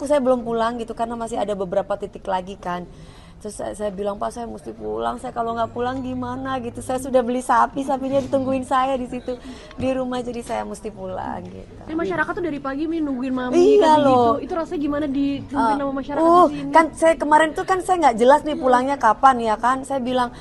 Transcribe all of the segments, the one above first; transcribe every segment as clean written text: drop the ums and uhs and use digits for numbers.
Saya belum pulang gitu karena masih ada beberapa titik lagi kan. Terus saya bilang, Pak, saya mesti pulang, saya kalau nggak pulang gimana gitu. Saya sudah beli sapi, sapinya ditungguin saya di situ di rumah, jadi saya mesti pulang gitu. Tapi masyarakat tuh dari pagi nungguin mami Iya katanya gitu. loh. Itu rasanya gimana ditungguin sama masyarakat di sini? Kan saya kemarin tuh kan saya nggak jelas nih pulangnya kapan ya kan. Saya bilang,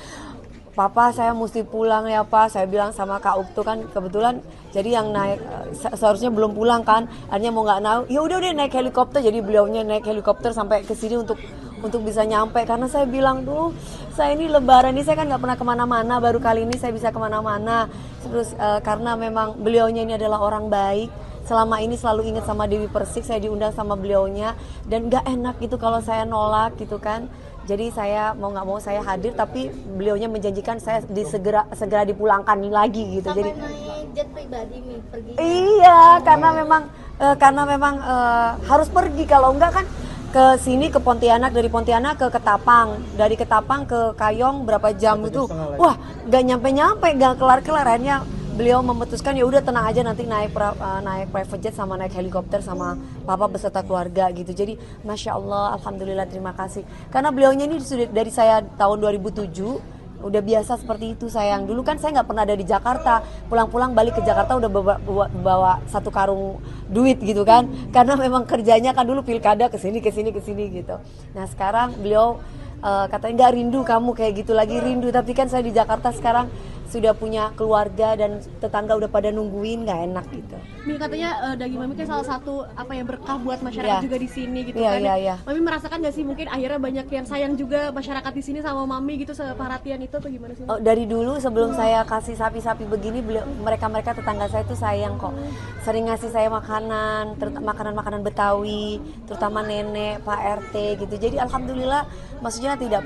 Papa saya mesti pulang ya Pak. Saya bilang sama Kak Uktu kan kebetulan jadi yang naik seharusnya belum pulang kan. Akhirnya mau nggak naik, ya udah deh naik helikopter. Jadi beliaunya naik helikopter sampai ke sini untuk bisa nyampe. Karena saya bilang tuh saya ini Lebaran ini saya kan nggak pernah kemana-mana. Baru kali ini saya bisa kemana-mana. Terus karena memang beliaunya ini adalah orang baik. Selama ini selalu ingat sama Dewi Persik, saya diundang sama beliaunya dan nggak enak gitu kalau saya nolak gitu kan. Jadi saya mau nggak mau saya hadir, tapi beliaunya menjanjikan saya segera dipulangkan lagi gitu. Sampai Jadi naik jet pribadi nih pergi. iya, karena memang harus pergi, kalau enggak kan ke sini ke Pontianak, dari Pontianak ke Ketapang, dari Ketapang ke Kayong berapa jam itu. Wah, nggak nyampe-nyampe, nggak kelar-kelar. Akhirnya beliau memutuskan ya udah tenang aja, nanti naik private jet sama naik helikopter sama papa beserta keluarga gitu. Jadi masya Allah, alhamdulillah, terima kasih. Karena beliaunya ini sudah dari saya tahun 2007 udah biasa seperti itu sayang. Dulu kan saya nggak pernah ada di Jakarta, pulang-pulang balik ke Jakarta udah bawa satu karung duit gitu kan, karena memang kerjanya kan dulu pilkada kesini gitu. Nah sekarang beliau katanya nggak rindu kamu kayak gitu lagi, rindu. Tapi kan saya di Jakarta sekarang sudah punya keluarga dan tetangga udah pada nungguin, nggak enak gitu. Mi katanya daging mami kan salah satu apa ya berkah buat masyarakat juga di sini gitu kan. Iya. Mami merasakan nggak sih mungkin akhirnya banyak yang sayang juga masyarakat di sini sama mami gitu, seperhatian itu atau gimana sih? Dari dulu sebelum saya kasih sapi-sapi begini, mereka tetangga saya itu sayang kok. Sering ngasih saya makanan, makanan Betawi, terutama nenek, Pak RT gitu. Jadi alhamdulillah, maksudnya tidak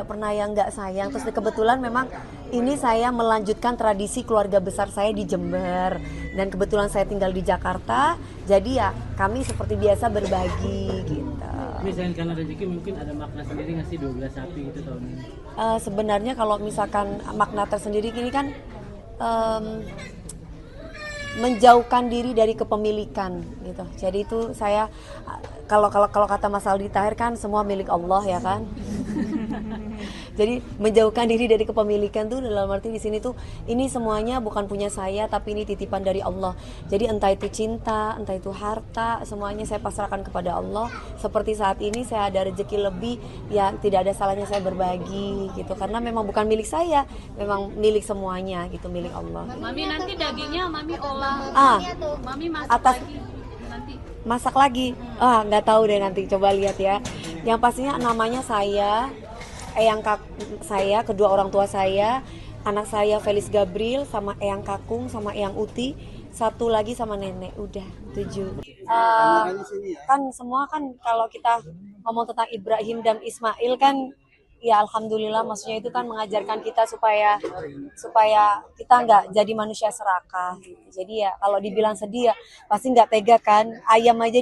pernah yang nggak sayang. Terus kebetulan memang ini saya melanjutkan tradisi keluarga besar saya di Jember, dan kebetulan saya tinggal di Jakarta, jadi ya kami seperti biasa berbagi gitu. Misalnya karena rezeki mungkin ada makna sendiri nggak sih 12 sapi gitu tahun ini? Sebenarnya kalau misalkan makna tersendiri ini kan menjauhkan diri dari kepemilikan gitu. Jadi itu saya kalau kata Mas Aldi Tahir kan semua milik Allah ya kan. Jadi menjauhkan diri dari kepemilikan tuh dalam arti di sini tuh ini semuanya bukan punya saya, tapi ini titipan dari Allah. Jadi entah itu cinta, entah itu harta, semuanya saya pasrahkan kepada Allah. Seperti saat ini saya ada rezeki lebih, ya tidak ada salahnya saya berbagi gitu. Karena memang bukan milik saya, memang milik semuanya gitu, milik Allah. Mami nanti dagingnya Mami olah. Mami masak Atas lagi nanti. masak lagi. Nggak tahu deh, nanti coba lihat ya. Yang pastinya namanya saya, kedua orang tua saya, anak saya Felis Gabriel, sama Eyang Kakung, sama Eyang Uti, satu lagi sama nenek, udah 7. Kan semua kan kalau kita ngomong tentang Ibrahim dan Ismail kan, ya alhamdulillah, maksudnya itu kan mengajarkan kita supaya kita nggak jadi manusia serakah gitu. Jadi ya kalau dibilang sedih ya pasti nggak tega kan, ayam aja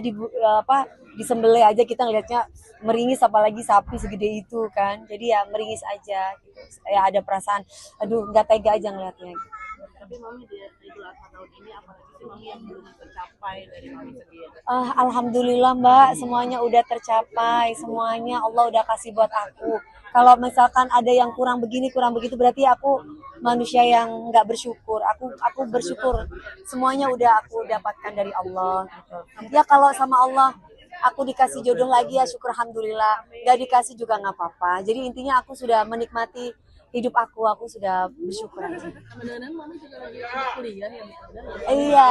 disembelih aja kita ngelihatnya meringis, apalagi sapi segede itu kan. Jadi ya meringis aja gitu. Ya ada perasaan aduh nggak tega aja ngelihatnya gitu. Tapi Mami di Idul Adha tahun ini apalagi sih Mami yang belum tercapai dari Mami sendiri? Alhamdulillah Mbak, semuanya udah tercapai, semuanya Allah udah kasih buat aku. Kalau misalkan ada yang kurang begini, kurang begitu, berarti aku manusia yang nggak bersyukur. Aku bersyukur, semuanya udah aku dapatkan dari Allah. Gitu. Ya kalau sama Allah aku dikasih jodoh lagi ya syukur alhamdulillah. Nggak dikasih juga nggak apa-apa. Jadi intinya aku sudah menikmati hidup aku sudah bersyukur aja. Kadang-kadang Mami juga lagi kuliah ya. Iya.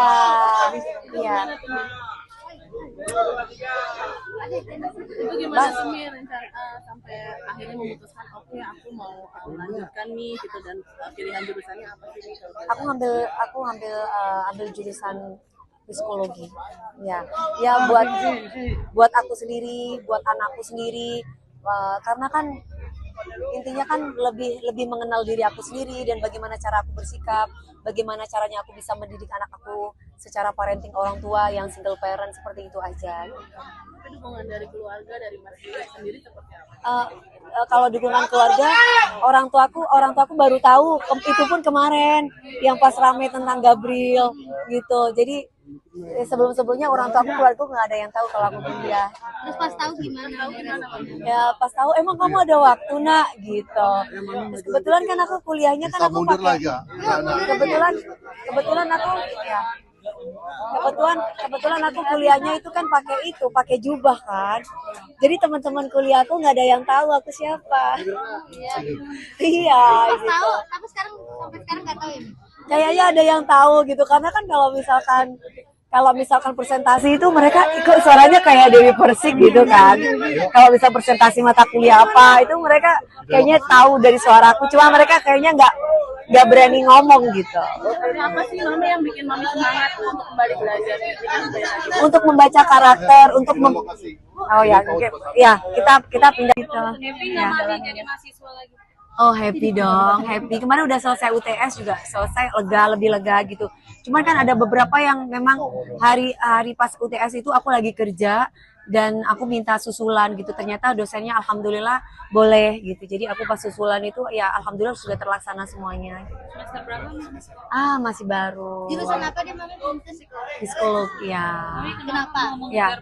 Itu gimana sih Mi rencana sampai akhirnya memutuskan oke aku mau melanjutkan nih gitu, dan pilihan jurusannya apa sih Mi? Aku ambil jurusan psikologi. Ya buat aku sendiri, buat anakku sendiri. Karena kan intinya kan lebih mengenal diri aku sendiri dan bagaimana cara aku bersikap, bagaimana caranya aku bisa mendidik anak aku secara parenting orang tua yang single parent, seperti itu aja. dukungan dari keluarga, dari Mas Giri sendiri seperti apa? Kalau dukungan keluarga, orang tuaku baru tahu itu pun kemarin yang pas rame tentang Gabriel gitu. Jadi sebelumnya orang tuaku keluarga nggak ada yang tahu kalau aku kuliah. Terus pas tahu gimana? Ya pas tahu emang kamu ada waktu nak gitu. Terus kebetulan kan aku kuliahnya kan aku pakai kebetulan aku ya kebetulan aku kuliahnya itu kan pakai jubah kan. Jadi teman-teman kuliahku nggak ada yang tahu aku siapa. Iya. Pas tahu, tapi sampai sekarang nggak tahu ya. Kayaknya ada yang tahu gitu karena kan kalau misalkan presentasi itu mereka ikut suaranya kayak Dewi Persik gitu kan. Kalau bisa presentasi mata kuliah apa itu mereka kayaknya tahu dari suaraku. Cuma mereka kayaknya nggak berani ngomong gitu. Apa sih Mami yang bikin Mami semangat untuk kembali belajar? Untuk membaca karakter, oh ya, ya kita pindah gitu. Ya. Jadi mahasiswa lagi. Oh happy dong, happy. Kemarin udah selesai UTS juga, selesai lebih lega gitu. Cuman kan ada beberapa yang memang hari pas UTS itu aku lagi kerja dan aku minta susulan gitu. Ternyata dosennya alhamdulillah boleh gitu. Jadi aku pas susulan itu ya alhamdulillah sudah terlaksana semuanya. Semester berapa? Masih baru. Jurusan apa dia Mami? Psikolog ya. Kenapa? Ya.